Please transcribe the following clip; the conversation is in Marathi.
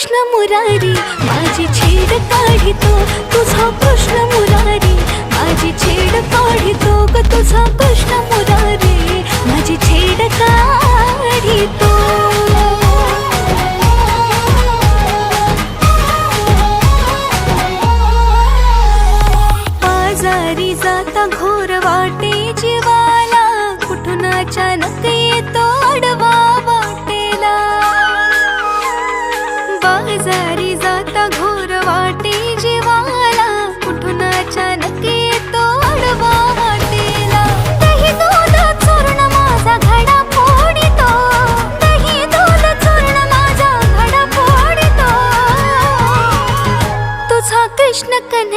कृष्ण मुरारी माझी छेड काढितो तुझा कृष्ण मुरारी माझी छेड काढितो ग तुझा कृष्ण मुरारी माझी छेड काढितो बाजारी जाता घोर